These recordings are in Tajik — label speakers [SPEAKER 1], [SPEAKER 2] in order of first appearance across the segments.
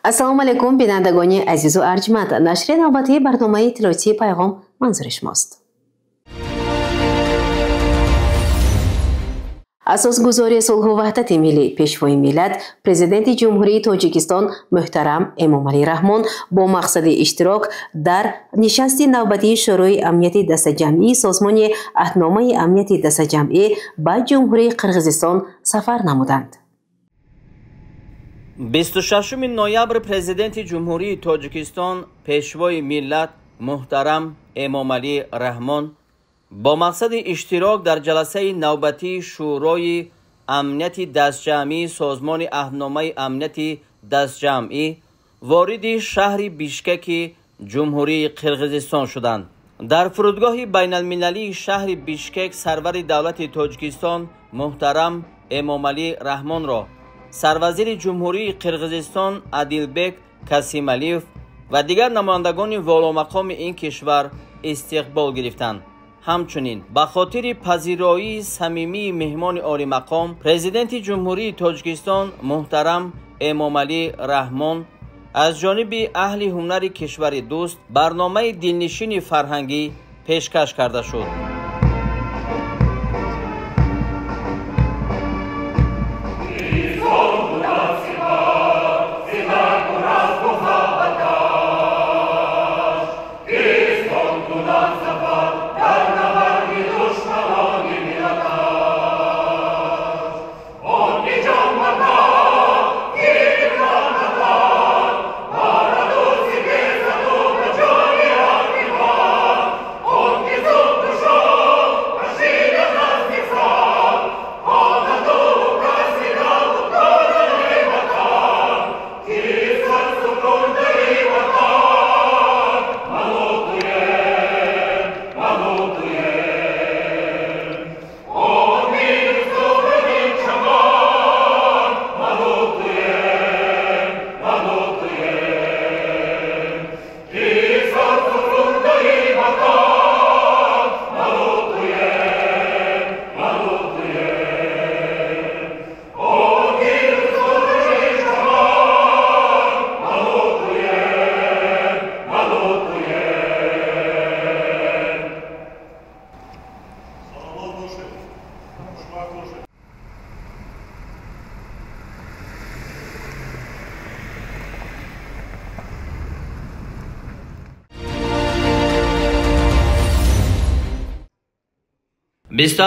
[SPEAKER 1] السلام علیکم بینندگان عزیز و ارجمند. نشر نوبتی برنامه اطلاعاتی پیغام منظور شماست. اساسگذاری صلح و وحدت ملی پیشوای ملت پرزیدنت جمهوری تاجیکستان محترم امامعلی رحمان با مقصد اشتراک در نشست نوبتی شورای امنیت دست جمعی سازمان عهدنامه امنیت دست جمعی به جمهوری قرقیزستان سفر نمودند.
[SPEAKER 2] 26 نوامبر پرزیدنت جمهوری تاجیکستان پیشوای ملت محترم امامعلی رحمان با مقصد اشتراک در جلسه نوبتی شورای امنیت دستجمعی سازمان عهدنامه امنیت دستجمعی وارد شهر بیشکک جمهوری قرقیزستان شدند. در فرودگاه بین المللی شهر بیشکک سرور دولت تاجیکستان محترم امامعلی رحمان را سروزیر جمهوری قرقیزستان عادلبک کاسیمالیف و دیگر نمایندگان والامقام این کشور استقبال گرفتند. همچنین به خاطر پذیرایی صمیمی مهمان عالی مقام پرزیدنت جمهوری تاجیکستان محترم امامعلی رحمان از جانب اهل هنر کشور دوست برنامه دلنشین فرهنگی پیشکش کرده شد.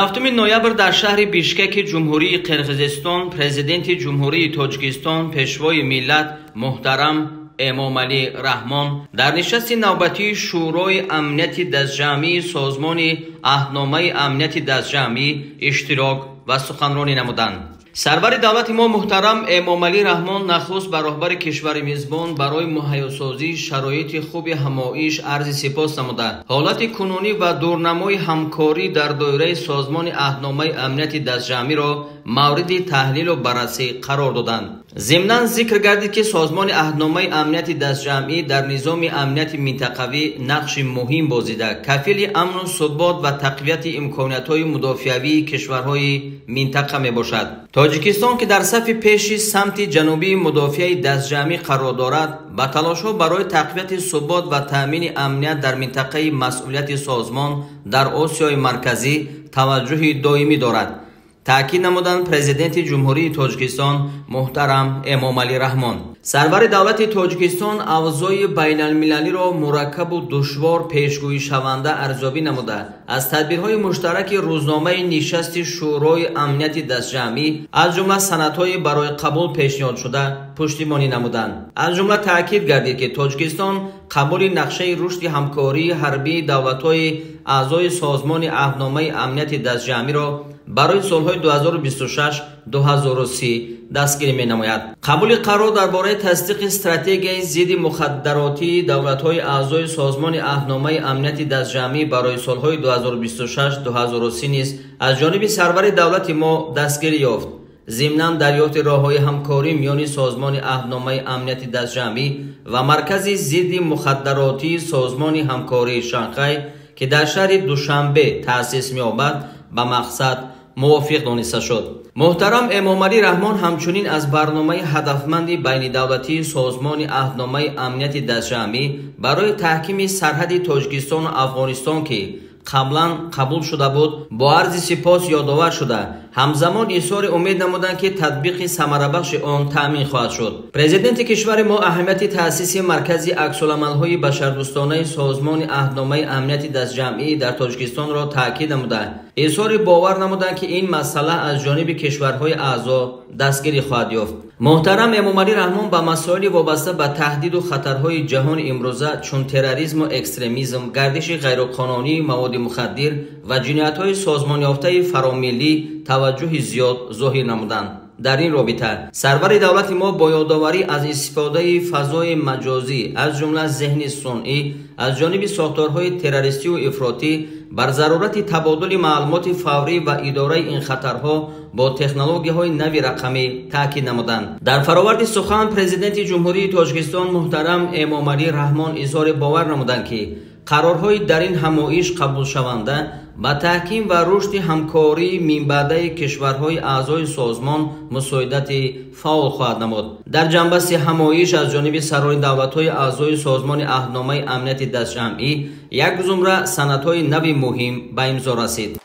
[SPEAKER 2] هفتم نوامبر در شهر بیشکک جمهوری قرقیزستان پرزیدنت جمهوری تاجیکستان پیشوای ملت محترم امامعلی رحمان در نشست نوبتی شورای امنیت دستجمعی سازمان عهدنامه امنیت دستجمعی اشتراک و سخنرانی نمودند. سرور دولت ما محترم امامعلی رحمان نخست بر راهبر کشور میزبان برای مهیاسازی شرایط خوب همایش عرض سپاس نموده حالت کنونی و دورنمای همکاری در دایره سازمان عهدنامه امنیت دستجمعی را مورد تحلیل و بررسی قرار دادند. ضمناً ذکر گردید که سازمان عهدنامه امنیت دستجمعی در نظام امنیت منطقوی نقش مهم بازیده کفیل امن و ثبات و تقویت امکانیت‌های مدافعوی کشورهای منطقه میباشد. تاجیکستان که در صف پیشی سمت جنوبی مدافع دستجمعی قرار دارد با تلاش‌ها برای تقویت ثبات و تأمین امنیت در منطقه مسئولیت سازمان در آسیای مرکزی توجه دائمی دارد. تأکید نمودند پرزیدنت جمهوری تاجیکستان محترم امامعلی رحمان. سرور دولت تاجیکستان اوضاع بین المللی را مرکب و دشوار پیشگویی شونده ارزیابی نموده از تدبیرهای مشترک روزنامه نشست شورای امنیت دستجمعی از جمله سندهای برای قبول پیشنهاد شده پشتیبانی نمودند. از جمله تأکید گردید که تاجیکستان قبول نقشه رشد همکاری حربی دولت‌های اعضای سازمان عهدنامه امنیت دستجمعی را برای سالهای 2026-2030 دستگیری می نماید. قبول قرار درباره تصدیق استراتژی ضد مخدراتی دولت‌های اعضای سازمان عهدنامه امنیت دستجمعی برای سالهای 2026-2030 نیز از جانب سرور دولت ما دستگیری یافت. ضمناً دریافت راه‌های همکاری میان سازمان عهدنامه امنیت دستجمعی و مرکز ضد مخدراتی سازمان همکاری شانگهای که در شهر دوشنبه تأسیس می‌یابد به مقصد موافق دانسته شد. محترم امامعلی رحمان همچنین از برنامه هدفمند بین دولتی سازمان عهدنامه امنیت دستجمعی برای تحکیم سرحد تاجیکستان و افغانستان که قبلا قبول شده بود با عرض سپاس یادآور شده، همزمان اظهار امید نمودند که تطبیق ثمره‌بخش آن تامین خواهد شد. پرزیدنت کشور ما اهمیت تأسیس مرکز عکس‌العمل‌های بشردوستانه سازمان عهدنامه امنیت دستجمعی در تاجیکستان را تاکید نمودند. اظهار باور نمودند که این مسئله از جانب کشورهای اعضا دستگیری خواهد یافت. محترم امامعلی رحمان به مسائل وابسته به تهدید و خطرهای جهان امروزه چون تروریسم و اکستریمیسم، گردش غیرقانونی مواد مخدر و جنایت‌های سازمان یافته فراملی توجه زیاد ظاهر نمودند. در این رابطه سرور دولت ما با یادآوری از استفاده فضای مجازی از جمله ذهن صنعی از جانب ساختارهای تروریستی و افراطی بر ضرورت تبادل معلومات فوری و اداره این خطرها با تکنولوژی‌های نوی رقمی تاکید نمودند. در فراورد سخن پرزیدنت جمهوری تاجیکستان محترم امامعلی رحمان اظهار باور نمودند که قرارهای در این همایش قبول شونده با تحکیم و رشد همکاری منبعد کشورهای اعضای سازمان مساعدت فعال خواهد نمود. در جنبه همایش از جانب سران دولت‌های اعضای سازمان عهدنامه امنیت دستجمعی یک زمره سندهای نوی مهم به امضا رسید.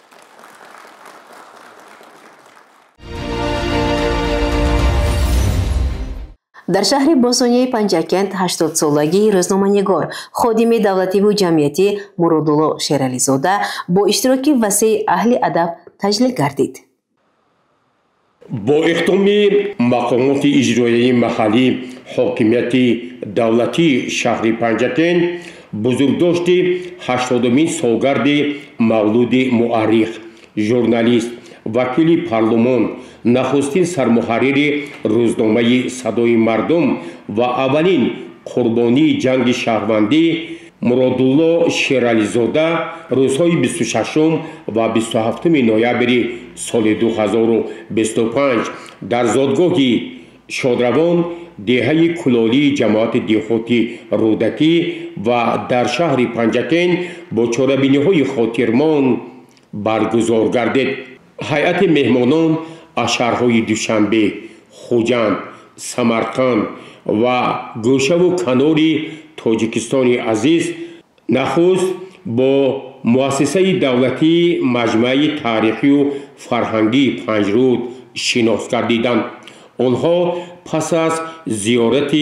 [SPEAKER 1] در شهر باسونیه پنجکند 80 سالگی روزنامه‌نگار خادم دولتی و جمعیتی مرادالله شیرعلیزاده با اشتراک وسیع اهل ادب تجلیل گردید.
[SPEAKER 3] با اقدام مقامات اجرایی محلی حاکمیت دولتی شهر پنجکند بزرگداشت 80مین سالگرد مولود مورخ، ژورنالیست، وکیل پارلمان، نخستین سرمحرر روزنامه صدای مردم و اولین قربانی جنگ شهروندی مرادالله شیرعلیزاده روزهای 26 و 27 نوامبر سال 2025 در زادگاه شادروان دهه کلالی جماعت دهاتی رودکی و در شهر پنجکند با چاره‌بینی‌های خاطرمان برگزار گردید. هیئت مهمانان از شهرهای دوشنبه، خوجند، سمرقند و گوشه و کنار تاجیکستان عزیز نخست با مؤسسه دولتی مجمع تاریخی و فرهنگی پنجرود شناخت گردیدند. آنها پس از زیارت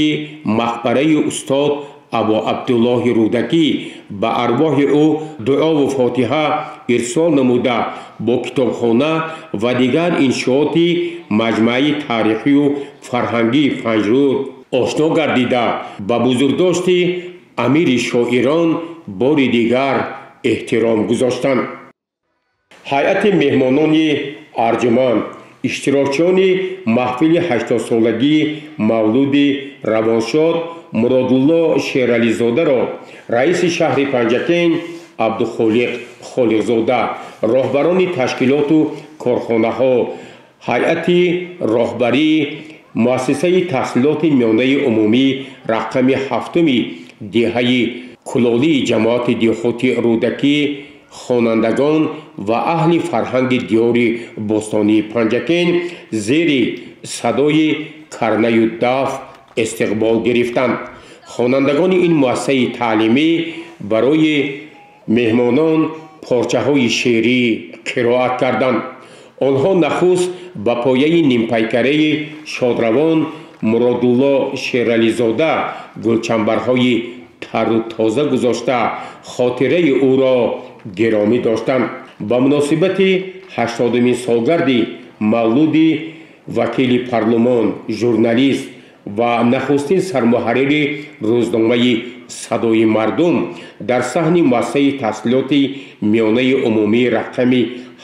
[SPEAKER 3] مقبره استاد ابا عبدالله رودکی به ارواح او دعا و فاتحه ارسال نموده با کتابخانه و دیگر انشاءات مجمع تاریخی و فرهنگی پنجرود آشنا گردیده به بزرگداشت امیر شاعران بار دیگر احترام گذاشتند. هیئت مهمانان ارجمند اشتراکچیان محفل 80 سالگی مولود روانشاد مرادالله شیرعلیزاده را رئیس شهر پنجکند عبدالخالق خالقزاده، راهبران تشکیلات و کارخانه‌ها، هیئت راهبری مؤسسه تحصیلات میانه عمومی رقم 7 دهه کلالی جماعت دهاتی رودکی، خوانندگان و اهل فرهنگ دیار باستانی پنجکند زیر صدای کرنه و دف استقبال گرفتند. خوانندگان این مؤسسه تعلیمی برای مهمانان پارچه های شعری قرائت کردند. آنها نخست به پایه نیمپیکره شادروان مرادالله شیرعلیزاده گلچنبرهای تر و تازه گذاشته خاطره او را گرامی داشتند. با مناسبت 80مین سالگرد مولود وکیل پارلمان، ژورنالیست و نخستین سرمحرر روزنامه صدای مردم در صحن مؤسسه تحصیلات میانه عمومی رقم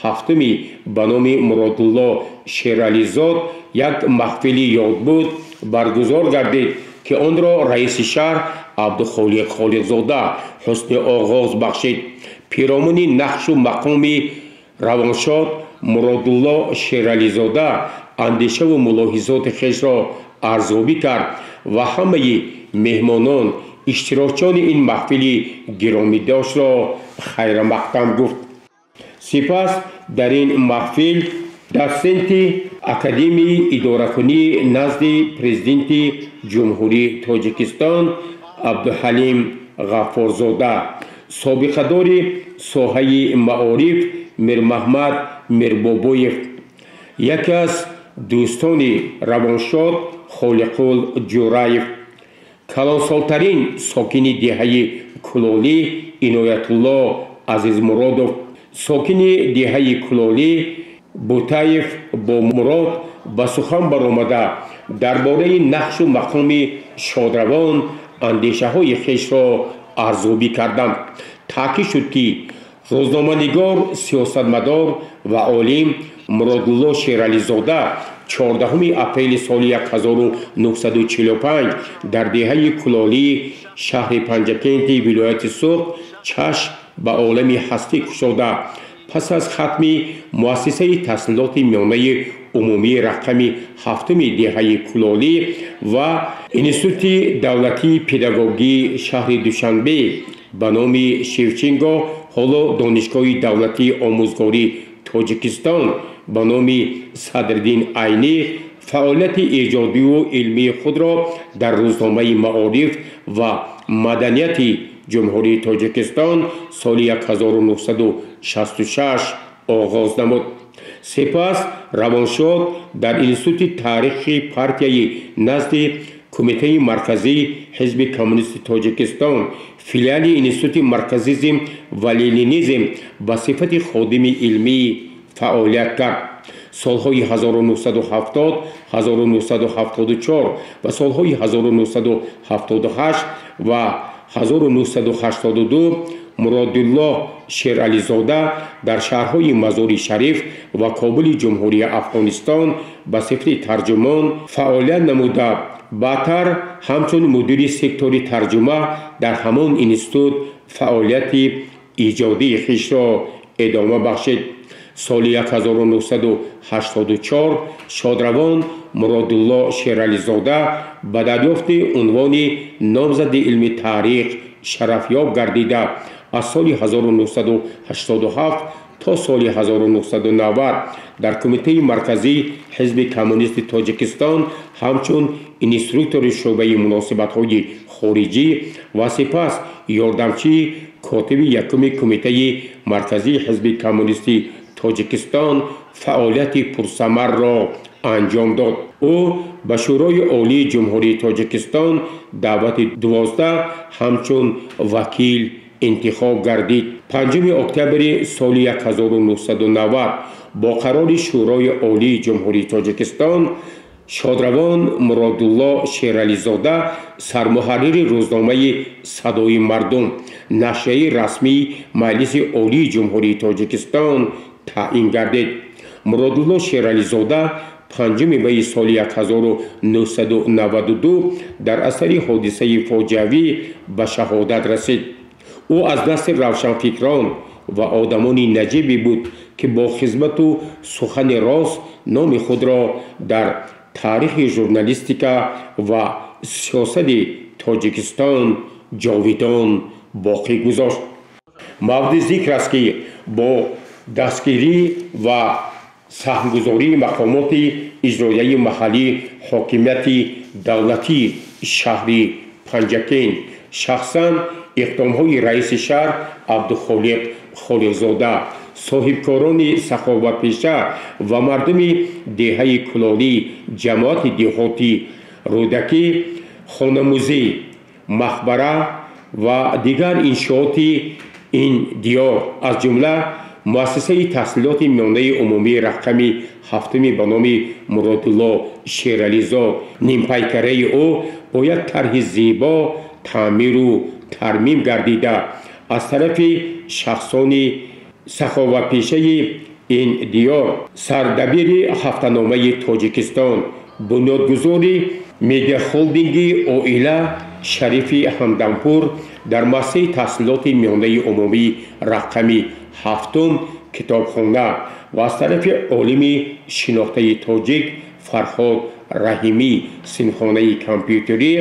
[SPEAKER 3] 7 به نام مرادالله شیرعلیزاده یک محفل یادبود برگزار گردید که آن را رئیس شهر عبدالخالق خالقزاده حسن آغاز بخشید. پیرامون نقش و مقام روانشاد مرادالله شیرعلیزاده اندیشه و ملاحظات خویش را ارزیابی کرد و همه مهمانان اشتراکچیان این محفل گرامی داشت را خیر مقدم گفت. سپس در این محفل доценти академияи идоракунӣ назди президенти ҷумҳурии тоҷикистон абдуҳалим ғаффорзода, собиқадори соҳаи маориф мирмаҳмад мирбобоев, яке аз дӯстони равоншод холиқул ҷураев, калонсолтарин сокини деҳаи кулолӣ иноятулло азизмуродов, сокини деҳаи кулолӣ бутаев бомурод ба сухан баромада дар бораи нақшу мақоми шодравон андешаҳои хешро арзёбӣ карданд. таъкид шуд ки рӯзноманигор, сиёсатмадор ва олим Муродулло Шерализода 14 апрели соли 1945 дар деҳаи Кулолӣ, шаҳри Панҷакенти вилояти Суғд чашм ба олами ҳастӣ кушода, пас аз хатми муассисаи таҳсилоти миёнаи умумии рақами 7-уми деҳаи Кулолӣ ва Институти давлатии педагогии шаҳри Душанбе ба номи Шевченко, ҳоло Донишгоҳи давлатии омӯзгории Тоҷикистон ба номи Садриддин Айнӣ фаъолияти эҷодиву илмии худро дар рӯзномаи маориф ва маданияти ҷумҳурии Тоҷикистон соли 1966 оғоз намуд. Сипас равоншод дар Институти таърихи партияи назди Кумитаи марказии Ҳизби Коммунисти Тоҷикистон, филиали Институти марказизм ва ленинизм ба сифати ходими илмӣ фаъолият кард. солҳои 1970, 1974 ва солҳои 1978 ва 1982 Муродулло Шерализода дар шаҳрҳои Мазори Шариф ва Кобули Ҷумҳурии Афғонистон ба сифати тарҷумон фаъолият намуда, баъдтар ҳамчун мудири сектори тарҷума дар ҳамон институт фаъолияти иҷодии хишро идома бахшид. соли 1984 шодравон Муродулло Шерализода ба дарёфти унвони номзади илми таърих шарафёб гардида, аз соли 1987 то соли 1990 дар Кумитаи марказии Ҳизби Коммунисти Тоҷикистон ҳамчун инструктори шӯъбаи муносибатҳои хориҷӣ ва сипас ёрдамчии котиби якуми Кумитаи марказии Ҳизби Коммунисти Тоҷикистон фаъолияти пурсамарро анҷом дод. ӯ ба Шӯрои Олии Ҷумҳурии Тоҷикистон давлати 12 ҳамчун вакил интихоб гардид. 5 октябри соли 1990 бо қарори Шӯрои Олии Ҷумҳурии Тоҷикистон шодравон Муродулло Шерализода сармуҳаррири рӯзномаи Садои мардум, нашрияи расмии Маҷлиси Олии Ҷумҳурии Тоҷикистон таъин гардид. Муродулло Шерализода 5 майи соли 1992 дар асари ҳодисаи фоҷиавӣ ба шаҳодат расид. ӯ аз дасти равшанфикрон ва одамони наҷибе буд, ки бо хизмату сухани рост номи худро дар таърихи журналистика ва сиёсати Тоҷикистон ҷовидон боқӣ гузошт. мавриди зикр аст, ки бо дастгирӣ ва саҳмгузории мақомоти иҷроияи маҳаллии ҳокимияти давлатии шаҳри Панҷакен, шахсан иқдомҳои раиси шаҳр Абдухолиқ Холиқзода, соҳибкорони саховатпеша ва мардуми деҳаи Кулолӣ, ҷамоати деҳотӣ, рӯдакӣ, хонамӯзӣ, мақбара ва дигар иншооти ин диёр, аз ҷумла муассисаи таҳсилоти миёнаи умумии рақами 7-уми ба номи Муродулло Шерализод, нимпайкараи ӯ бо як тарҳи зебо таъмиру тармим гардида, аз тарафи шахсони саховатпешаи ин диёр, сардабири ҳафтаномаи Тоҷикистон, бунёдгузори медиахолдинги оила Шарифи Ҳамдампур дар муассисаи таҳсилоти миёнаи умумии рақами 7-ум китобхона ва аз тарафи олими шинохтаи тоҷик Фарҳод Раҳимӣ синфхонаи компютерӣ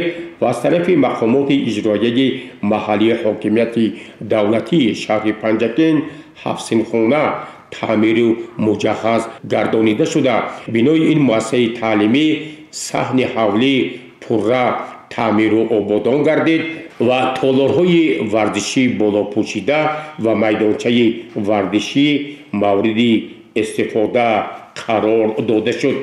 [SPEAKER 3] ва аз тарафи мақомоти иҷроияи маҳаллии ҳокимияти давлатии шаҳри Панҷакен 7 синфхона تعمیر مجهز گردانیده شده. بنای این مؤسسه تعلیمی صحن حولی پرره تعمیر و آبادان گردید و تالارهای ورزشی بالا پوشیده و میدانچه ورزشی مورد استفاده قرار داده شد.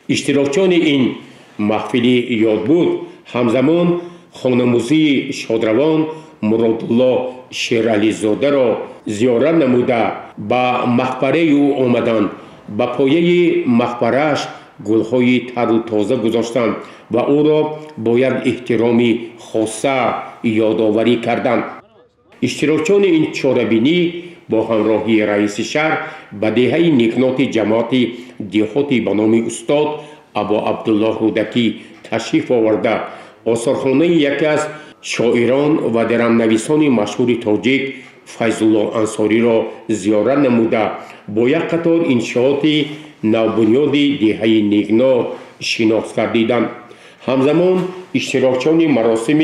[SPEAKER 3] اشتراکچیان این محفل یادبود همزمان خانموزی شادروان مرادالله شیرعلیزاده را زیارت نموده به مقبره او آمدند. به پایه مقبره‌اش گلهای تر و تازه گذاشتند و او را باید احترامی خاصه یادآوری کردند. اشتراکچیان این چاره‌بینی با همراهی رئیس شهر به دهه نیکنات جماعت دهاتی به نام استاد ابا عبدالله رودکی تشریف آورده آثارخانه یکی از شاعران و درام‌نویسان مشهور تاجیک فیض‌الله انصاری را زیارت نموده با یک قطار انشاءات نوبنیاد دهه نیکنات شناخت گردیدند. همزمان اشتراکچیان مراسم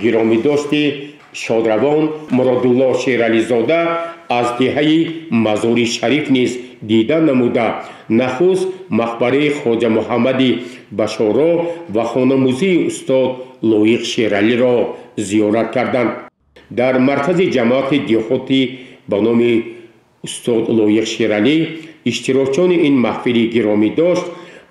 [SPEAKER 3] گرامی داشت شادروان مرادالله شیرعلیزاده از دهه مزار شریف نیز دیدن نموده نخست مقبره خواجه محمد بشارا و خانموزی استاد لایق شیرعلی را زیارت کردند. در مرکز جماعت دهاتی به نام استاد لایق شیرعلی اشتراکچیان این محفل گرامی داشت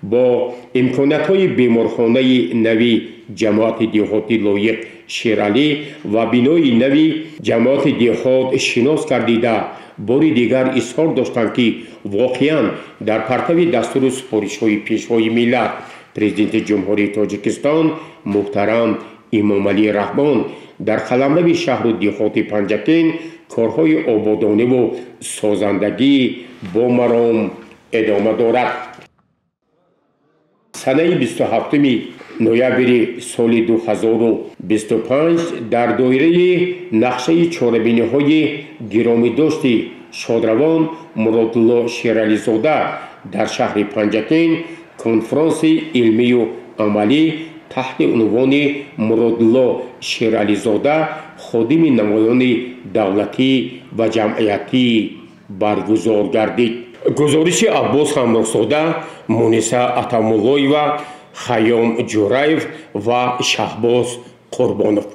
[SPEAKER 3] با امکانات‌های بیمارخانه نوی جماعت دهاتی لایق شیرعلی و بینای نوی جماعت دهات شناس گردیده باری دیگر اظهار داشتند که واقعاً در پرتو دستور سپارش‌های پیشوای ملت پرزیدنت جمهوری تاجیکستان محترم امامعلی رحمان در قلمرو شهر و دهات پنجکین کارهای آبادانی و سازندگی با مرام ادامه دارد. سنه 27 نوامبر سال 2025 در دایره نقشه چاره‌بینی‌های گرامی داشت شادروان مرادالله شیرعلیزاده در شهر پنجکین کنفرانس علمی و عملی تحت عنوان مرادالله شیرعلیزاده خادم نمایان دولتی و جمعیتی برگزار گردید. گزارش عباس همراه‌زاده، مونیسه عطاماللهی و خیام جورایف و شهباز قربانов.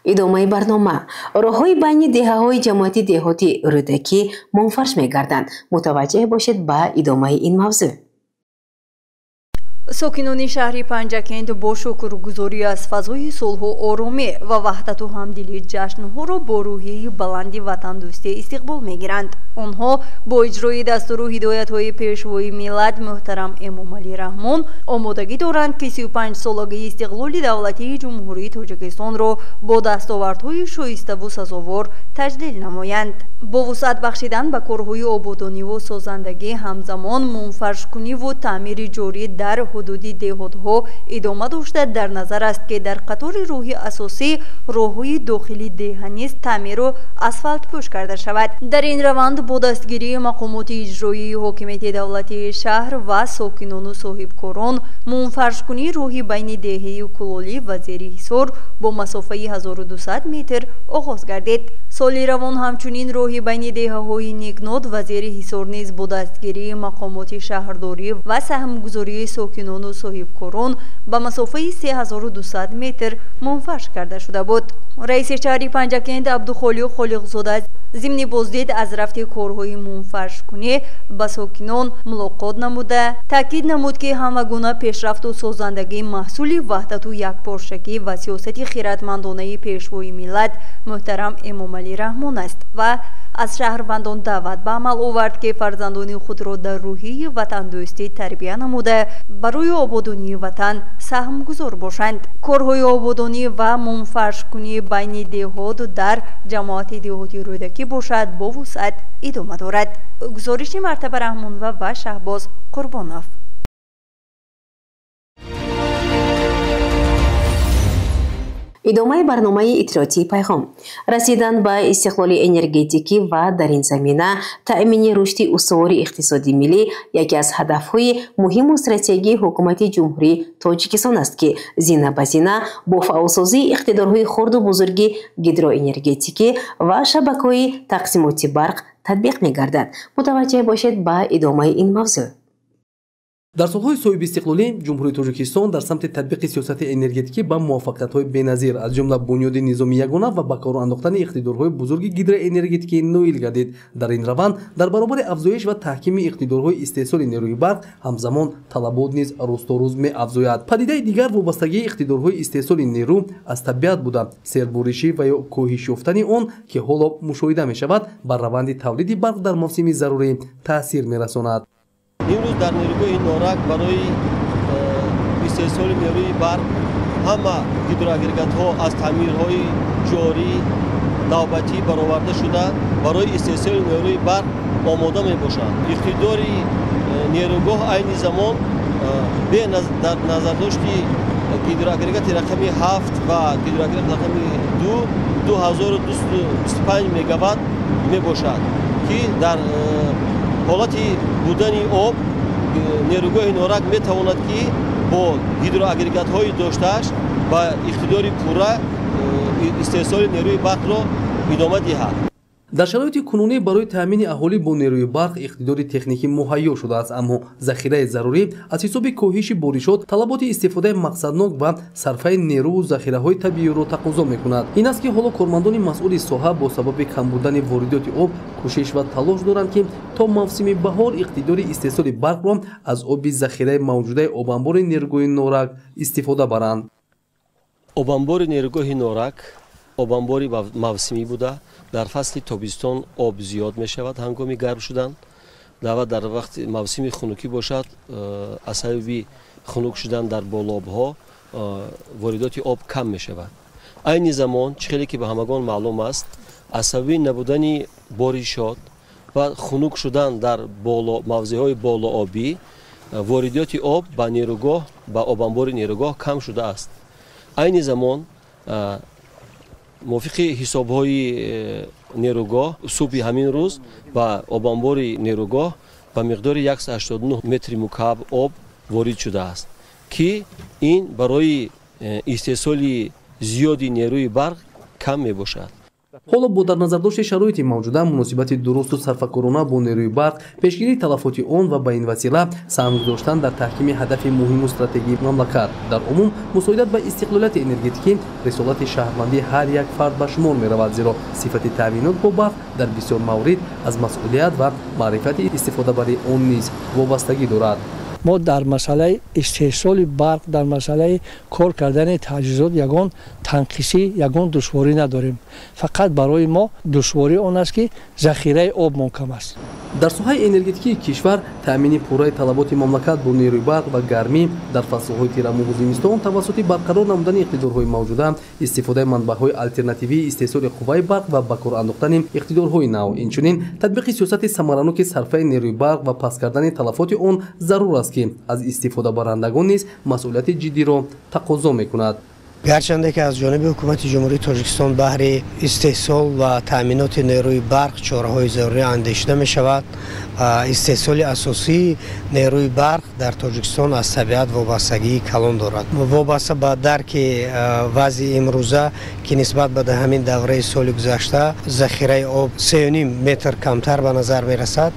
[SPEAKER 1] ادامه برنامه راههای بین دهه‌های جماعتی دهاتی رودکی منفرش می‌گردند. متوجه باشید به ادامه این موضوع.
[SPEAKER 4] ساکنان شهر پنجکند با شکرگزاری از فضای صلح و آرامی و وحدت و همدلی جشن‌ها را با روحیه بلند وطن دوستی استقبال می‌گیرند. آنها با اجرای دستور و هدایت‌های پیشوای ملت محترم امامعلی رحمان آمادگی دارند که 35 سالگی استقلال دولتی جمهوری تاجیکستان را با دستاوردهای شایسته و سزاوار تجلیل نمایند. با وسعت بخشیدن به کارهای آبادانی و سازندگی همزمان منفرش‌کنی و تعمیر جاری در حدود دهات‌ها ادامه داشته در نظر است که در قطار راهی اساسی راه‌های داخلی ده نیز تعمیر و اسفالت پوش کرده شود. در این روند با دستگیری مقامات اجرایی حاکمیت دولتی شهر و ساکنان و صاحبکاران منفرش‌کنی راهی بین دهه کلالی و زیرحصار با مسافه 1200 متر آغاز گردید. سال روان همچنین راهی بین دهه‌های نیکناد و زیرحصار نیز با دستگیری مقامات شهرداری و سهمگذاری ساکنان و صاحبکاران به مسافه 3200 متر منفرش کرده شده بود. رئیس شهر پنجکند عبدالخالق خالقزاده ضمن بازدید از رفت کارهای منفرش کنی با ساکنان ملاقات نموده تاکید نمود که همگونه پیشرفت و سازندگی محصول وحدت و یکپارچگی و سیاست خیرتمندانه پیشوای ملت محترم امامعلی رحمان است و از شهروندان دعوت به عمل آورد که فرزندان خود را در روحیه وطن دوستی تربیت نموده برای آبادانی وطن سهم گذار باشند. کارهای آبادانی و منفرش کنی بین دهات در جماعت دهاتی رودکی باشد با وسعت ادامه دارد. گزارش مرتبه رحمان و شهباز قربانov.
[SPEAKER 1] ادامه برنامه اطلاعاتی پیغام رسیدن به استقلال انرژتیکی و در این زمینه تأمین رشد استوار اقتصادی ملی یکی از هدفهای مهم و استراتژی حکومت جمهوری تاجیکستان است که زینه به زینه با فعالسازی اقتدارهای خرد و بزرگ گیدروانرژتیکی و شبکه‌های تقسیمات برق تطبیق می‌گردد. متوجه باشید به ادامه این موضوع.
[SPEAKER 5] در سالهای صاحب استقلالی جمهوری تاجیکستان در سمت تطبیق سیاست انرژتیکی با موفقیت‌های بی‌نظیر از جمله بنیاد نظامی یگانه و به کار انداختن اقتدارهای بزرگ گیدروانرژتیکی نوئل گردید. در این روند در برابر افزایش و تحکیم اقتدارهای استحصال نیروی برق همزمان طلبات نیز روز تا روز می‌افزاید. پدیده دیگر وابستگی اقتدارهای استحصال نیرو از طبیعت بوده، سربریشی و یا کاهش یافتن آن که حالا مشاهده می‌شود بر روند تولید برق در موسم ضروری تأثیر می‌رساند.
[SPEAKER 6] امروز در نیروگاه نورک برای استحصال نیروی برق همه هیدروآگرگات‌ها از تعمیرهای جاری نوبتی برآورده شده برای استحصال نیروی برق آماده میباشند. اقتداری نیروگاه عین زمان در نظر داشتی هیدروآگرگات رقم 7 و هیدروآگرگات رقم 2225 مگاوات میباشد که در حالت بودن آب نیروگاه نورک میتواند که با هیدروآگرگات های داشتهش و اقتدار پوره استحصال نیروی برق را ادامه دهد.
[SPEAKER 5] در شرایط کنونی برای تامین اهالی با نیروی برق اقتدار تکنیکی مهیا شده است، اما ذخیره ضروری از حساب کاهش بارشات طلبات استفاده مقصدناک و صرفه نیرو و ذخیره های طبیعی را تقاضا میکند. این است که حالا کارمندان مسئول ساحه با سبب کم بودن واردات آب کوشش و تلاش دارند که تا موسم بهار اقتدار استحصال برق را از آب ذخیره موجوده آب انبار نیروگاه نورک استفاده برند.
[SPEAKER 6] آب انبار نیروگاه نورک آب انباری موسمی بوده. در فصل تابستان آب زیاد می شود هنگام گرم شدن و در وقت موسم خنکی باشد از سبب خنک شدن در بالاب ها واردات آب کم می شود. این زمان چیزی که به همگان معلوم است از سبب نبودن بارشات و خنک شدن در موضع های بالا آبی واردات آب به نیروگاه به آب انبار نیروگاه کم شده است. این زمان موافق حساب های نیروگاه صبح همین روز و آب انبار نیروگاه به مقدار 189 متر مکعب آب وارد شده است که این برای استحصال زیادی نیروی برق کم می باشد.
[SPEAKER 5] حالا با در نظر داشت شرایط موجوده مناسبت درست و صرفه‌کارانه با نیروی برق پیشگیری تلفات آن و به این وسیله سهم گذاشتن در تحکیم هدف مهم و استراتژی مملکت در عموم مساعدت به استقلالیت انرژتیکی رسالت شهروندی هر یک فرد به شمار می‌رود، زیرا صفت تامینات با برق در بسیار موارد از مسئولیت و معرفت استفاده برای آن نیز وابستگی دارد.
[SPEAKER 7] ما در مسئله استحصال برق در مسئله کار کردن تجهیزات یگان تنقیصی یگان دشواری نداریم. فقط برای ما دشواری آن است که ذخیره آب ما کم است.
[SPEAKER 5] در ساحه انرژتیکی کشور تامین پوره طلبات مملکت با نیروی برق و گرمی در فصل‌های تیرمو و زمستان توسط برقرار نمودن اقتدارهای موجوده استفاده منبع‌های آلترناتیوی استحصال قوه برق و به کار انداختن اقتدارهای نو اینچنین تطبیق سیاست ثمراناک صرفه نیروی برق و پس کردن تلفات آن ضرور است که از استفاده برندگان نیز مسئولیت جدی را تقاضا می‌کند.
[SPEAKER 8] گرچنده که از جانب حکومت جمهوری تاجیکستان بهر استحصال و تامینات نیروی برق چاره‌های ضروری اندیشیده می شود، استحصال اساسی نیروی برق در تاجیکستان از طبیعت وابستگی کلان دارد. وابسته به درک وضع امروزه که نسبت به همین دوره سال گذشته ذخیره آب 3.5 متر کمتر به نظر می رسد،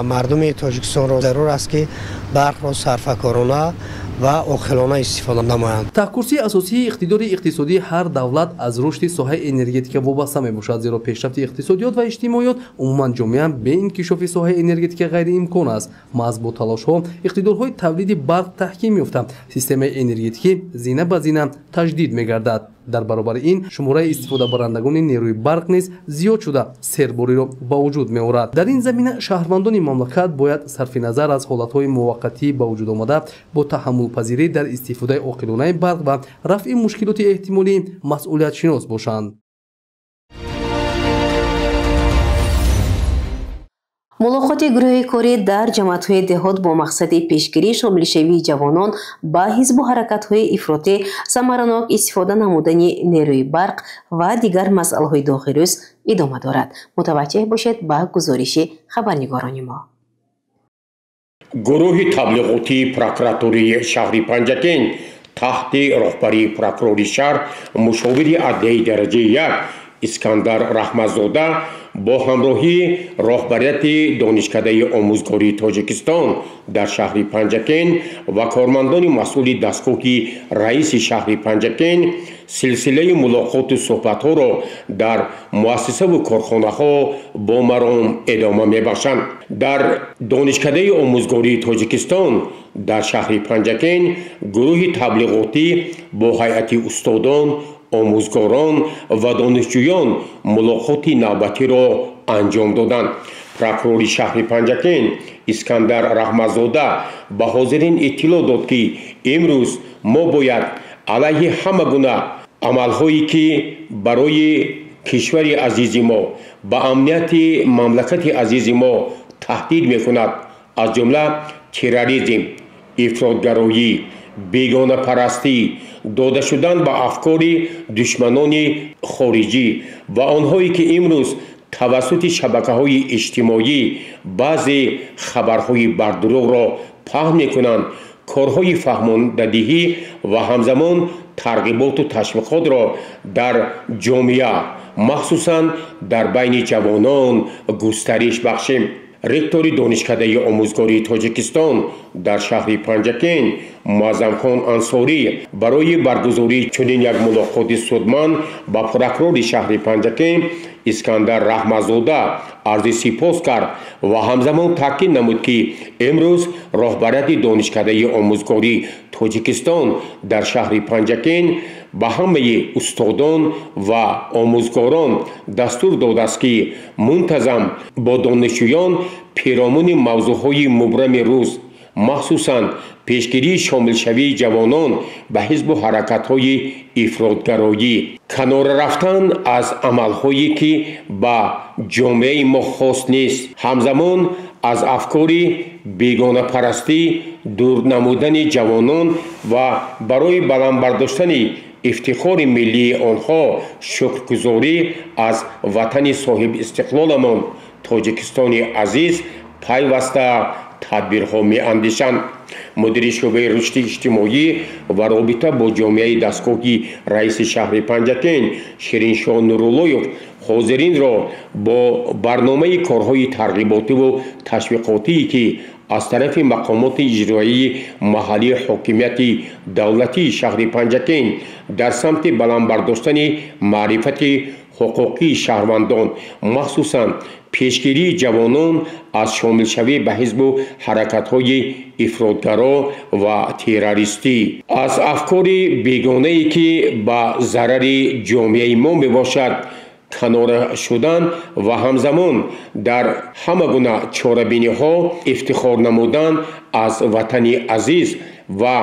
[SPEAKER 8] مردم تاجیکستان را ضرور است که برق را صرفه‌کارانه و عاقلانه استفاده نمایند.
[SPEAKER 5] تحکرسی اساسی اقتدار اقتصادی هر دولت از رشد ساحه انرژتیک وابسته میباشد، زیرا پیشرفت اقتصادیات و اجتماعیات عموما جامعه به انکشاف ساحه انرژتیک غیر امکان است. محض با تلاش ها اقتدارهای تولید برق تحکیم یافته سیستم انرژتیکی زینه به زینه تجدید میگردد. در برابر این شماره استفاده برندگان نیروی برق نیز زیاد شده سربری را با وجود می آورد. در این زمینه شهروندان مملکت باید صرف نظر از حالتهای موقتی با وجود آمده با تحمل پذیری در استفاده عاقلانه برق و رفع مشکلات احتمالی مسئولیت شناس باشند.
[SPEAKER 1] мулоқоти гурӯҳи корӣ дар ҷамъиятҳои деҳот бо мақсади пешгирии шомилшавии ҷавонон ба ҳизбу ҳаракатҳои ифротӣ самаранок истифода намудани нерӯи барқ ва дигар масъалаҳои дохирӯз идома дорад. мутаваҷҷеҳ бошед ба гузориши хабарнигорони мо.
[SPEAKER 3] гурӯҳи таблиғотии прокуратурии шаҳри Панҷакент таҳти роҳбарии прокурори шаҳр мушовири адлияи дараҷаи 1 Искандар Раҳматзода бо ҳамроҳии роҳбарияти донишкадаи омӯзгории Тоҷикистон дар шаҳри Панҷакент ва кормандони масъули дастгоҳи раиси шаҳри Панҷакент силсилаи мулоқоту суҳбатҳоро дар муассисаву корхонаҳо бо маром идома мебахшанд. дар донишкадаи омӯзгории Тоҷикистон дар шаҳри Панҷакент гурӯҳи таблиғотӣ бо ҳайати устодон, омӯзгорон ва донишҷӯён мулоқоти навбатиро анҷом доданд. прокурори шаҳри Панҷакент Искандар Раҳматзода ба ҳозирин иттилоъ дод, ки имрӯз мо бояд алайҳи ҳама гуна амалҳое ки барои кишвари азизи мо ба амнияти мамлакати азизи мо таҳдид мекунад, аз ҷумла терроризм, ифротгароӣ, бегонапарастӣ, дода шудан ба афкори душманони хориҷӣ ва онҳое ки имрӯз тавассути шабакаҳои иҷтимоӣ баъзе хабарҳои бардурӯғро паҳн мекунанд, корҳои фаҳмондадиҳӣ ва ҳамзамон тарғиботу ташвиқотро дар ҷомеа, махсусан дар байни ҷавонон густариш бахшем. ректори донишкадаи омӯзгории Тоҷикистон дар шаҳри Панҷакент Муаззамхон Ансорӣ барои баргузории чунин як мулоқоти судманд ба прокурори шаҳри Панҷакент Искандар Раҳматзода арзи сипос кард ва ҳамзамон таъкид намуд, ки имрӯз роҳбарияти донишкадаи омӯзгории Тоҷикистон дар шаҳри Панҷакент ба ҳамаи устодон ва омӯзгорон дастур додааст, ки мунтазам бо донишҷӯён пиромони мавзӯъҳои мубрами рӯз, махсусан пешгирии шомилшавии ҷавонон ба ҳизбу ҳаракатҳои ифротгароӣ, канора рафтан аз амалҳое ки ба ҷомеаи мо хос нест, ҳамзамон аз афкори бегонапарастӣ дур намудани ҷавонон ва барои баландбардоштани ифтихори миллии онҳо шукргузорӣ аз ватани соҳибистиқлоламон Тоҷикистони азиз пайваста тадбирҳо меандешанд. мудири шӯъбаи рушди иҷтимоӣ ва робита бо ҷомеаи дастгоҳи раиси шаҳри Панҷакент Шириншоҳ Нуруллоев ҳозиринро бо барномаи корҳои тарғиботиву ташвиқотие ки аз тарафи мақомоти иҷроии маҳаллии ҳокимияти давлатии шаҳри Панҷакент дар самти баландбардоштани маърифати ҳуқуқии шаҳрвандон, махсусан пешгирии ҷавонон аз шомилшавӣ ба ҳизбу ҳаракатҳои ифротгаро ва террористӣ, аз афкори бегонае ки ба зарари ҷомеаи мо мебошад канора шудан ва ҳамзамон дар ҳама гуна чорабиниҳо ифтихор намудан аз ватани азиз ва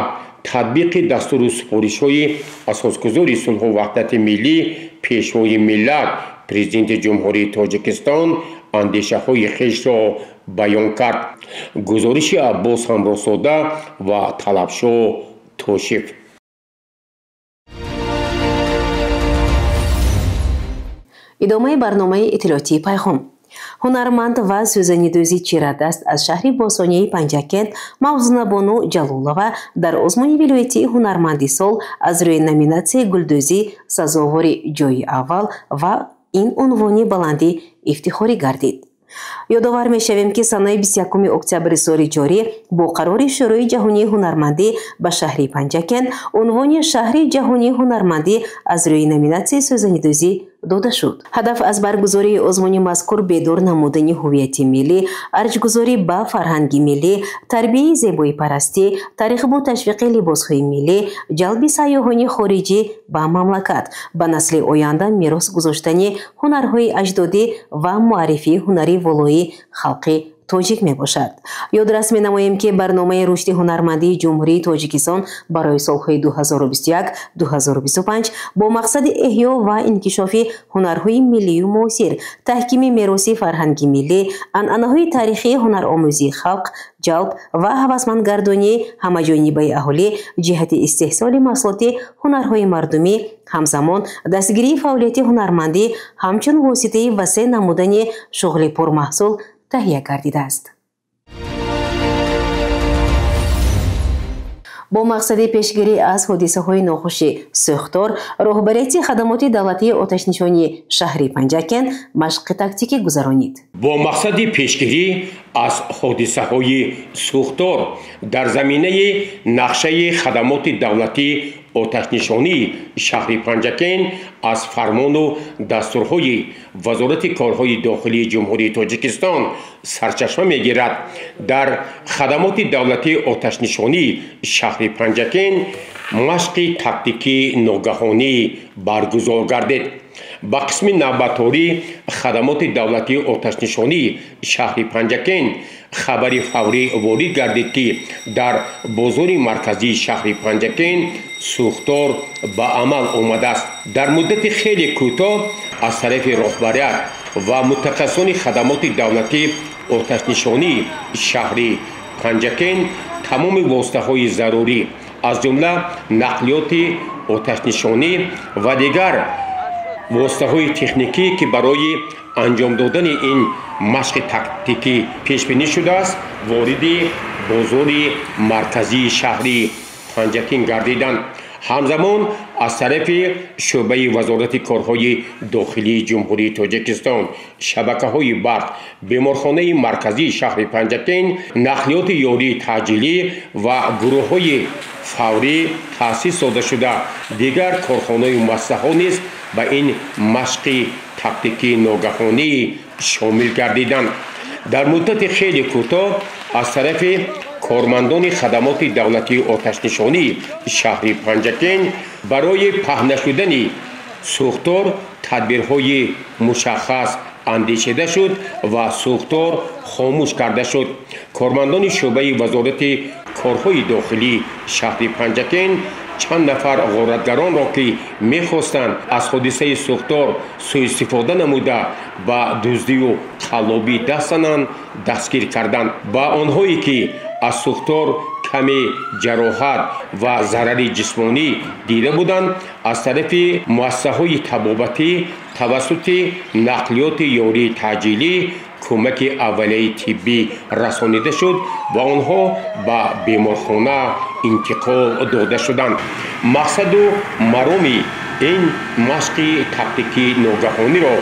[SPEAKER 3] татбиқи дастуру супоришҳои асосгузори сулҳу ваҳдати миллӣ пешвои миллат президенти ҷумҳурии Тоҷикистон андешаҳои хешро баён кард. гузориши Аббос Ҳамроҳзода ва Талабшоҳ Тошев.
[SPEAKER 1] идомаи барномаи иттилоотии пайғом. ҳунарманд ва сӯзанидӯзи чирадаст аз шаҳри босонияи Панҷакент Мавзунабону Ҷалолова дар озмуни вилоятии ҳунарманди сол аз рӯи номинатсияи гулдӯзӣ сазовори ҷойи аввал ва ин унвони баландӣ ифтихорӣ гардид. ёдовар мешавем, ки санаи 21 октябри соли ҷорӣ бо қарори шӯрои ҷаҳонии ҳунармандӣ ба шаҳри Панҷакент унвони шаҳри ҷаҳонии ҳунармандӣ аз рӯи номинатсияи сӯзанидӯзӣ дода шуд. ҳадаф аз баргузории озмуни мазкур бедор намудани ҳуввияти миллӣ, арҷгузорӣ ба фарҳанги миллӣ, тарбияи зебоипарастӣ, тарғибу ташвиқи либосҳои миллӣ, ҷалби сайёҳони хориҷӣ ба мамлакат, ба насли оянда мерос гузоштани ҳунарҳои аҷдодӣ ва муаррифии ҳунари волои халқи тоҷик мебошад. ёдрас менамоем ки барномаи рушди ҳунармандии ҷумҳурии тоҷикистон барои солҳои 2021-2025 бо мақсади эҳё ва инкишофи ҳунарҳои миллию муосир, таҳкими мероси фарҳанги миллӣ, анъанаҳои тарихии ҳунаромӯзии халқ, ҷалб ва ҳавасмандгардонии ҳамаҷонибаи аҳолӣ ҷиҳати истеҳсоли маҳсулоти ҳунарҳои мардумӣ, ҳамзамон дастгирии фаъолияти ҳунармандӣ ҳамчун воситаи васеъ намудани шуғли пурмаҳсул таҳия гардидааст. бо мақсади пешгирӣ аз ҳодисаҳои нохуши сӯхтор, роҳбарияти хадамоти давлатии оташнишонии шаҳри Панҷакен машқи тактикӣ гузаронид.
[SPEAKER 3] бо мақсади пешгирӣ аз ҳодисаҳои сӯхтор дар заминаи нақшаи хадамоти давлатии оташнишонии шаҳри Панҷакен аз фармону дастурҳои вазорати корҳои дохилии ҷумҳурии Тоҷикистон сарчашма мегирад. дар хадамоти давлатии оташнишонии шаҳри Панҷакен машқи тактикии ногаҳонӣ баргузор гардид. ба қисми навбатори хадамоти давлатии оташнишонии шаҳри Панҷакен хабари фаврӣ ворид гардид ки дар бозори марказии шаҳри Панҷакен сӯхтор ба амал омадааст. дар муддати хеле кӯтоҳ аз тарафи роҳбарият ва мутахассисони хадамоти давлатии оташнишонии шаҳри Панҷакен тамоми воситаҳои зарурӣ аз ҷумла нақлиёти оташнишонӣ ва дигар воситаҳои техникӣ ки барои анҷом додани ин машқи тактикӣ пешбинӣ шудааст, вориди бозори марказии шаҳри Панҷакен гардиданд. ҳамзамон аз тарафи шӯъбаи вазорати корҳои дохилии ҷумҳурии Тоҷикистон, шабакаҳои барқ, беморхонаи марказии шаҳри Панҷакен, нақлиёти ёрии таъҷилӣ ва гурӯҳҳои фаврӣ таъсис дода шуда дигар корхонаи муассисаҳо низ ба ин машқи тактикии ногаҳонӣ шомил гардиданд. дар муддати хеле кӯтоҳ аз тарафи кормандони хадамоти давлатии оташнишонии шаҳри Панҷакен барои паҳн нашудани сӯхтор тадбирҳои мушаххас андешида шуд ва сӯхтор хомӯш карда шуд. кормандони шӯъбаи вазорати корҳои дохилии шаҳри Панҷакен чанд нафар ғоратгаронро ки мехостанд аз ҳодисаи сӯхтор сӯистифода намуда ба дуздию қаллобӣ даст зананд, дастгир карданд. ба онҳое ки аз сӯхтор каме ҷароҳат ва зарари ҷисмонӣ дида буданд, аз тарафи муассисаҳои табобатӣ тавассути нақлиёти ёрии таъҷилӣ кӯмаки аввалияи тиббӣ расонида шуд ва онҳо ба беморхона интиқол дода шуданд. мақсаду мароми ин машқи тактикии ногаҳониро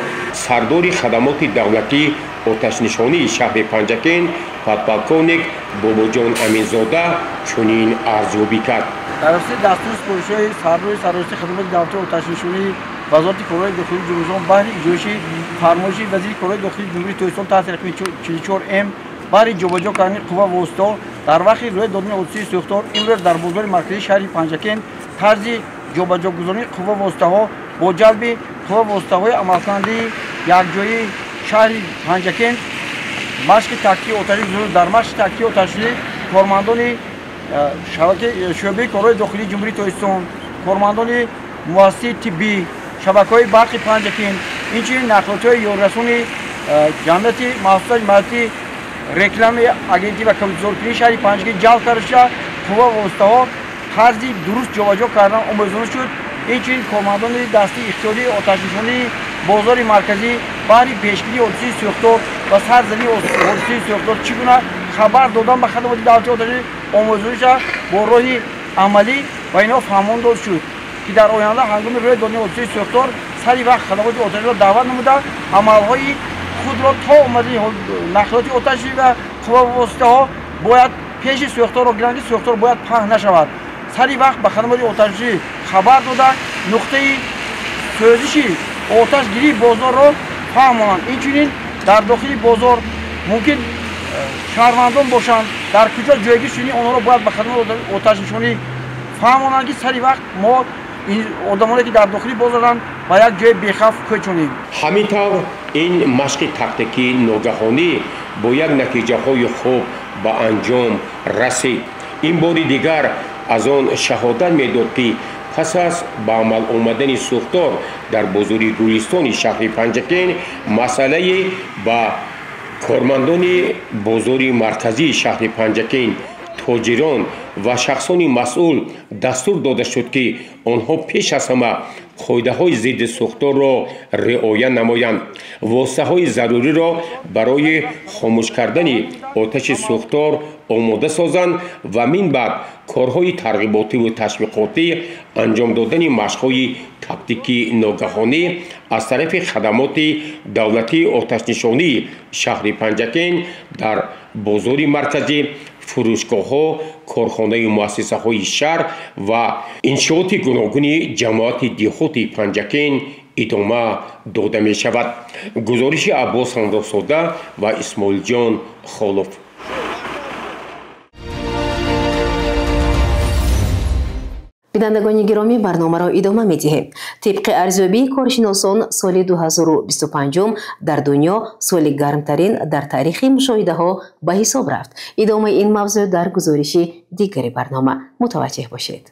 [SPEAKER 3] сардори хадамоти давлатии оташнишонии шаҳри Панҷакен подполковник Бобоҷон Аминзода чунин арзёбӣ кард.
[SPEAKER 9] дар асоси дастури супоришҳои сардори сарвазити хадамоти давлатии оташнишонии вазорати корҳои дохилии ҷумҳурии баҳри иҷроиши фармоиши вазири корҳои дохилии ҷумҳурии Тоҷикистон таҳти рақами 44М баҳри ҷобаҷо кардани қувва восито дар вақти рӯйдод додани ҳодисаи сӯхтор имрӯз дар бозори марказии шаҳри Панҷакен тарзи ҷобаҷогузории қувва воситаҳо бо ҷалби қувва воситаҳои амалкунандаи якҷояи шаҳри Панҷакен машқи тактикии оташӣ гузорид. дар машқи тактикии оташӣ кормандони шӯъбаи корҳои дохилии ҷумҳурии Тоҷикистон, кормандони муассисаи тиббӣ, шабакаҳои барқи Панҷакен, инчунин нақлиётҳои ёрирасони ҷамъияти маҳсулоти миҳнатӣ, рекламаи агентӣ ва коммуникатсионии шаҳри Панҷакен ҷалб карда шуда қувва воситаҳо тарзи дуруст ҷобаҷо кардан омӯзонда шуд. инчунин кормандони дастаи иқтисодии оташнишонии бозори марказӣ баҳри пешгирии ҳодисаи сӯхтор ва сарзании ҳодисаи сӯхтор чӣ гуна хабар додан ба хадамоти давлатии оташнишонӣ омӯзонда шуда бо роҳи амалӣ ба инҳо фаҳмон дод шуд ки дар оянда ҳангоми рӯйдод додани ҳодисаи сӯхтор сари вақт хадамоти оташиро даъват намуда амалҳои худро то омадани нақлиёти оташӣ ва қувва воситаҳо бояд пеши сӯхторро гиранд ки сӯхтор бояд паҳн нашавад. сари вақт ба хадамоти оташӣ хабар дода нуқтаи сӯзиши оташгирии бозорро фаҳмонанд. инчунин дар дохили бозор мумкин шаҳрвандон бошанд, дар куҷо ҷойгир шудани онҳоро бояд ба хадамоти оташнишонӣ фаҳмонанд ки сари вақт мо одамоне ки дар дохили бозоранд ба як ҷои бехавф кӯчонем.
[SPEAKER 3] ҳамин тавр ин машқи тактикии ногаҳонӣ با یک نتیجه های خوب به انجام رسید. این بار دیگر از آن شهادت میداد که پس از به عمل آمدن سوختار در بازار گلستان شهر پنجکین، مسئله با کارمندان بازار مرکزی شهر پنجکین، تاجران و شخصان مسئول دستور داده شد که آنها پیش از همه قاعده های ضد سوختار را رعایت نمایند. واسطه های ضروری را برای خاموش کردن آتش سوختار آماده سازند و من بعد کارهای ترغیباتی و تشویقاتی انجام دادن مشق‌های تاکتیکی ناگهانی از طرف خدمات دولتی آتش نشانی شهر پنجکین در بازار مرکزی، فروشگاه‌ها، کارخانه مؤسسه‌های شهر و انشاءات گوناگون جماعت دیهاتی پنجکین ادامه داده می شود. گزارش عباس همراه‌زاده و اسماعیل جان خالف.
[SPEAKER 1] بینندگان گرامی، برنامه را ادامه می‌دهیم. طبق ارزیابی کارشناسان، سال 2025 در دنیا سال گرمترین در تاریخ مشاهده ها به حساب رفت. ادامه این موضوع در گزارش دیگری برنامه متوجه باشید.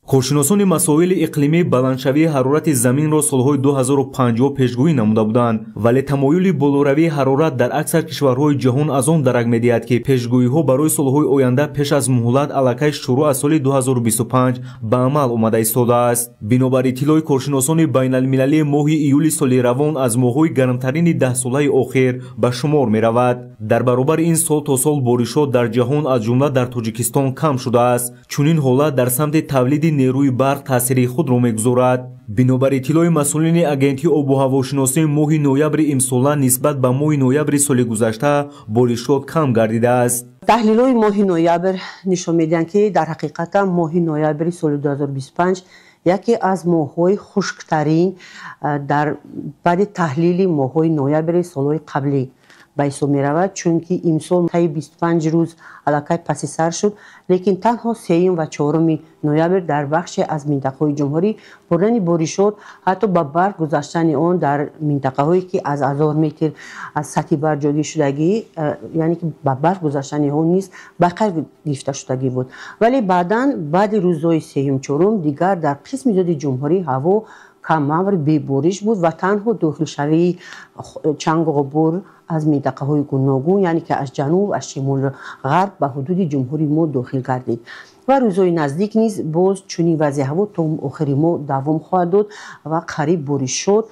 [SPEAKER 10] کارشناسان مسائل اقلیمی بلندشوی حرارت زمین را سالهای 2050 پیشگویی نموده بودند، ولی تمایل بالوروی حرارت در اکثر کشورهای جهان از آن درک می‌دهد که پیشگویی‌ها برای سالهای آینده پیش از مهلت علاقه شروع از سال 2025 به عمل آمده ایستاده است. بنابر اطلاع کارشناسان بین‌المللی، ماه ایول سال روان از ماه‌های گرمترین 10 ساله اخیر به شمار می‌رود. در برابر این سال تا سال بارشات در جهان از جمله در تاجیکستان کم شده است. چنین حالت در سمت تولید نیروی برق تاثیر خود را می‌گذارد. بنابر اطلاع مسئولین агентии آب و هواشناسی، ماه نوامبر امسال نسبت به ماه نوامبر سال گذشته بارشات کم گردیده است.
[SPEAKER 11] تحلیل‌های ماه نوامبر نشان می‌دهند که در حقیقت ماه نوامبر سال 2025 یکی از ماه‌های خشک‌ترین در بعد تحلیل ماه‌های نوامبر سال‌های قبلی به حساب می‌رود، چون که امسال طی 25 روز علاقه پس سر شد، لیکن تنها 3 و 4 نوامبر در بخش از منطقه‌های جمهوری بردن بارشات حتی با برف گذشتن آن در منطقه‌هایی که از 1000 متر از سطح برجاگی شدگی، یعنی که با برف گذشتن آن نیست، بقیه گرفته شدگی بود. ولی بعد روزهای 3 و 4 دیگر در قسم زیادی جمهوری هوا کم‌ابر بی بارش بود و تنها داخل شوی چنگ و غبار از منطقه های گوناگون، یعنی که از جنوب از شمال غرب به حدود جمهوری ما داخل گردید و روزهای نزدیک نیز باز چنین وضع هوا تا آخر ماه دوام خواهد داد و قریب بارشات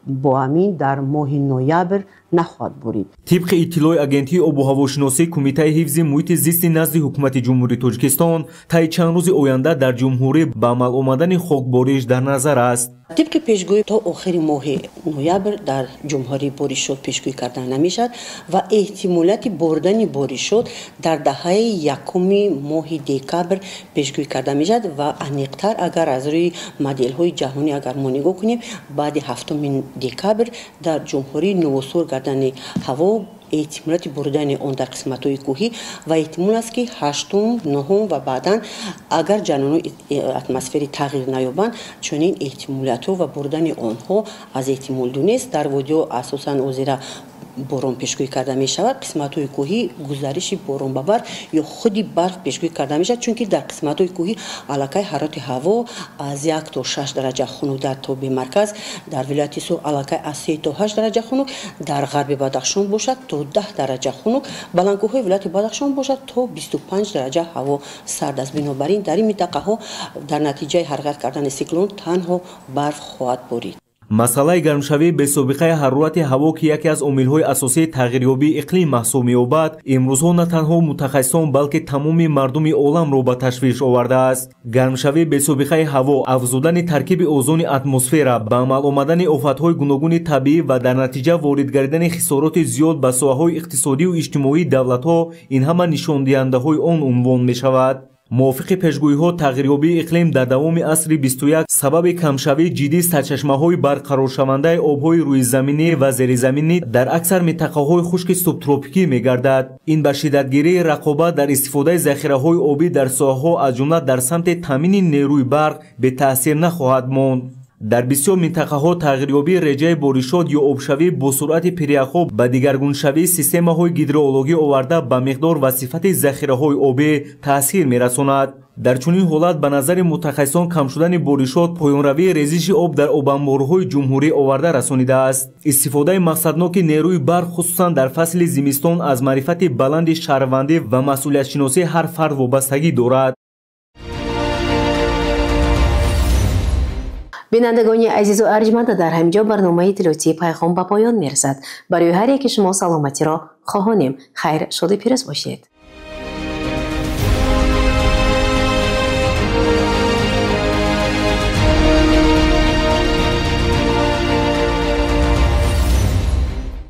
[SPEAKER 11] با همین در ماه نوامبر نخواهد برید.
[SPEAKER 10] طبق اطلاع агентии آب و هواشناسی، کمیته حفظ محیط زیست نزد حکومت جمهوری تاجیکستان طی چند روز آینده در جمهوری به عمل آمدن خاکباریش در نظر است.
[SPEAKER 11] طبق پیشگویی تا آخر ماه نوامبر در جمهوری بارشات پیشگویی کرده نمیشد و احتمالات بردن بارشات در دهه یکم ماه دکامبر پیشگویی کرده میشد و عمیق‌تر اگر از روی مدل‌های جهانی اگر ما نگاه کنیم، بعد 7 دکامبر در جمهوری نوسور گردن هوا احتمالات بردن آن در قسمت‌های کوهی و احتمال است که 8، 9 و بعداً اگر جریان اتمسفری تغییر نیابند، چنین احتمالات و بردن آنها از احتمال دونست. در ویدیو اساساً وزیر باران پیشگویی کرده می شود. قسمت های کوهی گزارش باران ببر یا خودی برف پیشگویی کرده می شود، چون که در قسمت های کوهی علاقه حرارت هوا از 1 تا 6 درجه خنک تا به مرکز، در ولایت سو علاقه از 3 تا 8 درجه خنک، در غرب بدخشان باشد تا 10 درجه خنک، بلندکوه ولایت بدخشان باشد تا 25 درجه هوا سرد است. بنابراین در این منطقه ها در نتیجه حرکت کردن سیکلون تنها برف خواهد بارید.
[SPEAKER 10] مسئله گرمشوی به سابقه حرارت هوا که یکی از عامل‌های اساسی تغییریابی اقلیم محسوب می‌یابد، امروزها نه تنها متخصصان بلکه تمام مردم عالم را به تشویش آورده است. گرمشوی به سابقه هوا، افزودن ترکیب اوزون اتمسفر، به عمل آمدن آفت‌های گوناگون طبیعی و در نتیجه وارد گردیدن خسارات زیاد به ساحه‌های اقتصادی و اجتماعی دولت‌ها، این همه نشاندهنده‌های آن عنوان می‌شود. موافق پیشگویی‌ها، تغییریابی اقلیم در دوام عصر 21 سبب کمشوی جدی سرچشمه‌های برقرار شونده آب‌های روی زمینی و زیرزمینی در اکثر منطقه‌های خشک سوبتروپیکی می‌گردد. این به شدتگیری رقابت در استفاده ذخیره‌های آبی در ساحه‌ها از جمله در سمت تامین نیروی برق به تأثیر نخواهد ماند. дар бисёр минтақаҳо тағйирёбии реҷаи боришот ё обшавӣ бо суръати пиряхоб ба дигаргуншавии системаҳои гидрологӣ оварда ба миқдор ва сифати захираҳои обӣ таъсир мерасонад. дар чунин ҳолат ба назари мутахассисон кам шудани боришот поёнравии резиши об дар обанборҳои ҷумҳурӣ оварда расонидааст. истифодаи мақсадноки нерӯи барқ хусусан дар фасли зимистон аз маърифати баланди шаҳрвандӣ ва масъулиятшиносии ҳар фард вобастагӣ дорад.
[SPEAKER 1] бинандагони азизу арҷманда, дар ҳаминҷо барномаи иттилоотии пайғом ба поён мерасад. барои ҳар яке шумо саломатиро хоҳонем. хайр, шоду пирӯз бошед.